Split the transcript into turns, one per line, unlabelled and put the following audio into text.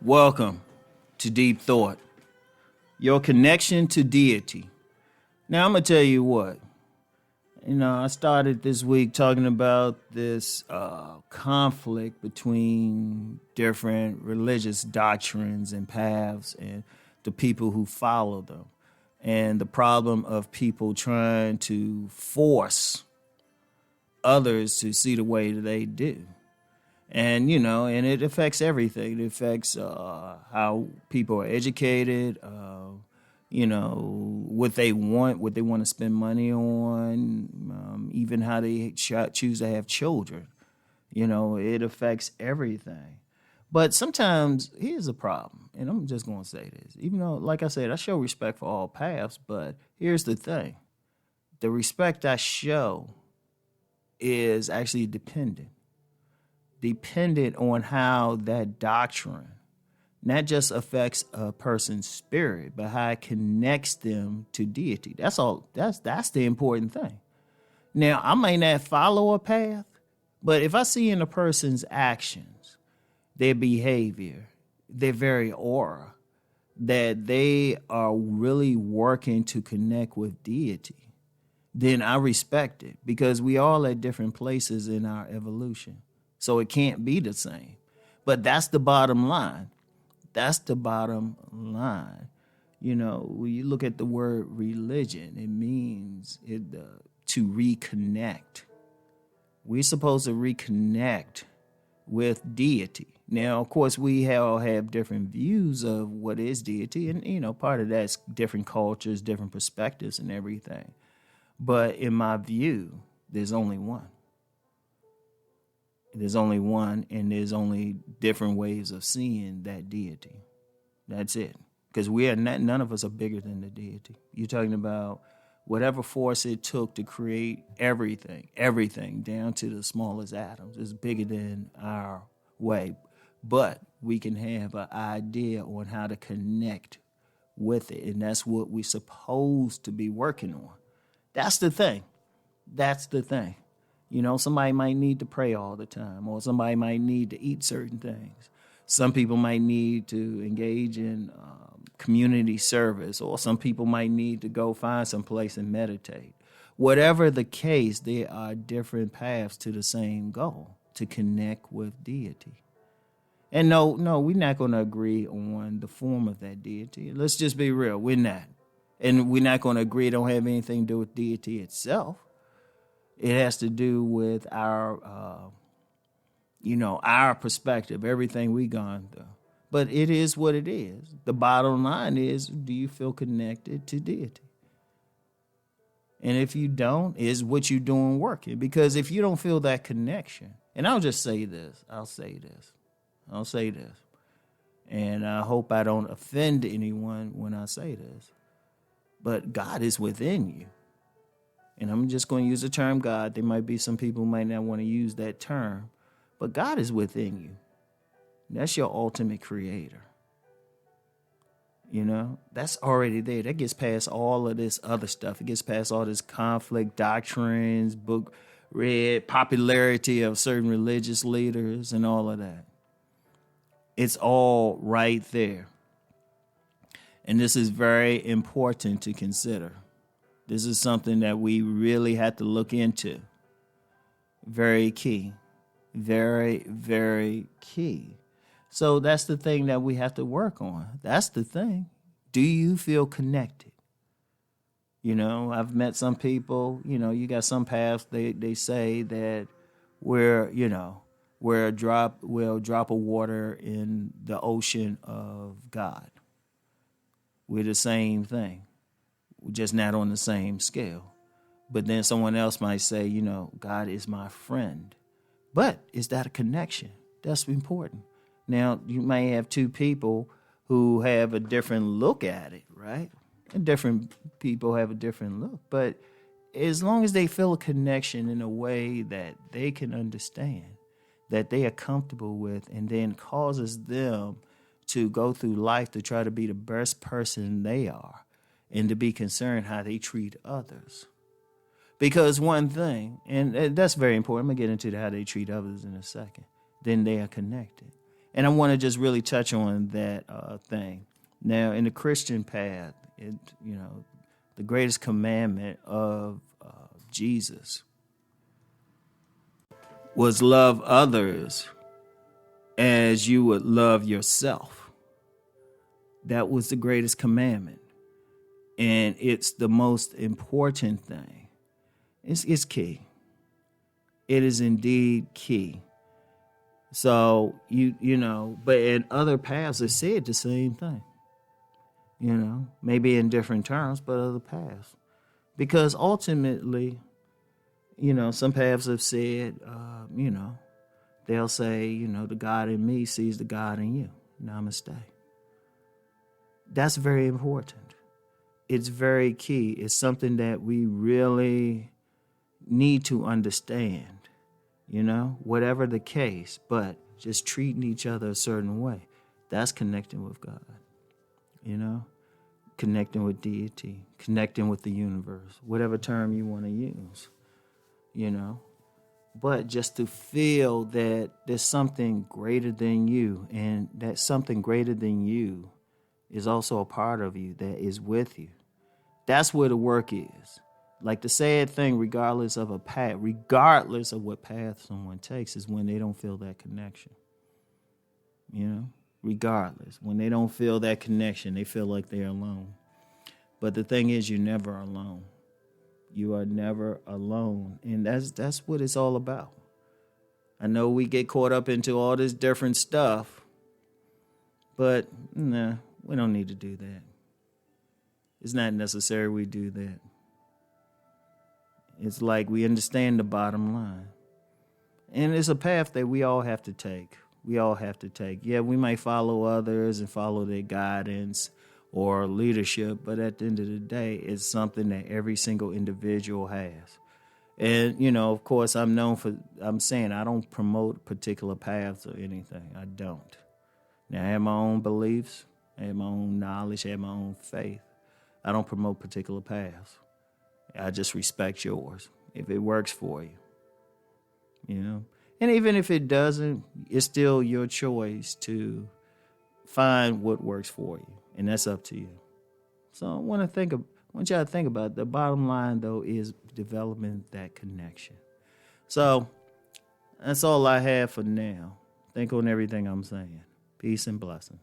Welcome to Deep Thought, your connection to deity. Now, I'm going to tell you what. I started this week talking about this conflict between different religious doctrines and paths and the people who follow them, and the problem of people trying to force others to see the way that they do. And it affects everything. It affects how people are educated, what they want to spend money on, even how they choose to have children. It affects everything. But sometimes here's a problem, and I'm just going to say this. Even though, like I said, I show respect for all paths, but here's the thing. The respect I show is actually dependent on how that doctrine not just affects a person's spirit, but how it connects them to deity. That's all. That's the important thing. Now, I may not follow a path, but if I see in a person's actions, their behavior, their very aura, that they are really working to connect with deity, then I respect it, because we all at different places in our evolution. So it can't be the same. But that's the bottom line. That's the bottom line. When you look at the word religion, it means to reconnect. We're supposed to reconnect with deity. Now, of course, we all have different views of what is deity. And, part of that's different cultures, different perspectives and everything. But in my view, there's only one. There's only one, and there's only different ways of seeing that deity. That's it. Because none of us are bigger than the deity. You're talking about whatever force it took to create everything down to the smallest atoms is bigger than our way. But we can have an idea on how to connect with it, and that's what we're supposed to be working on. That's the thing. Somebody might need to pray all the time, or somebody might need to eat certain things. Some people might need to engage in community service, or some people might need to go find some place and meditate. Whatever the case, there are different paths to the same goal, to connect with deity. And no, we're not going to agree on the form of that deity. Let's just be real, we're not. And we're not going to agree it don't have anything to do with deity itself. It has to do with our perspective, everything we've gone through. But it is what it is. The bottom line is, do you feel connected to deity? And if you don't, is what you're doing working? Because if you don't feel that connection, and I'll say this, and I hope I don't offend anyone when I say this, but God is within you. And I'm just going to use the term God. There might be some people who might not want to use that term. But God is within you. That's your ultimate creator. That's already there. That gets past all of this other stuff. It gets past all this conflict, doctrines, book read, popularity of certain religious leaders, and all of that. It's all right there. And this is very important to consider. This is something that we really have to look into. Very key. Very, very key. So that's the thing that we have to work on. That's the thing. Do you feel connected? I've met some people, you got some paths, they say that we're a drop of water in the ocean of God. We're the same thing. We're just not on the same scale. But then someone else might say, God is my friend. But is that a connection? That's important. Now, you may have two people who have a different look at it, right? And different people have a different look. But as long as they feel a connection in a way that they can understand, that they are comfortable with, and then causes them to go through life to try to be the best person they are, and to be concerned how they treat others. Because one thing, and that's very important, I'm going to get into how they treat others in a second, then they are connected. And I want to just really touch on that thing. Now, in the Christian path, the greatest commandment of Jesus was love others as you would love yourself. That was the greatest commandment. And it's the most important thing. It's key. It is indeed key. So, but in other paths, it said the same thing. Maybe in different terms, but other paths. Because ultimately, some paths have said, they'll say, the God in me sees the God in you. Namaste. That's very important. It's very key. It's something that we really need to understand, whatever the case, but just treating each other a certain way. That's connecting with God, connecting with deity, connecting with the universe, whatever term you want to use, But just to feel that there's something greater than you, and that something greater than you is also a part of you that is with you. That's where the work is. Like the sad thing, regardless of what path someone takes, is when they don't feel that connection. Regardless. When they don't feel that connection, they feel like they're alone. But the thing is, you're never alone. You are never alone. And that's what it's all about. I know we get caught up into all this different stuff, but nah, we don't need to do that. It's not necessary we do that. It's like we understand the bottom line. And it's a path that we all have to take. Yeah, we might follow others and follow their guidance or leadership, but at the end of the day, it's something that every single individual has. And, of course, I'm saying I don't promote particular paths or anything. I don't. Now, I have my own beliefs. I have my own knowledge. I have my own faith. I don't promote particular paths. I just respect yours if it works for you, And even if it doesn't, it's still your choice to find what works for you, and that's up to you. So I want y'all to think about it. The bottom line, though, is developing that connection. So that's all I have for now. Think on everything I'm saying. Peace and blessings.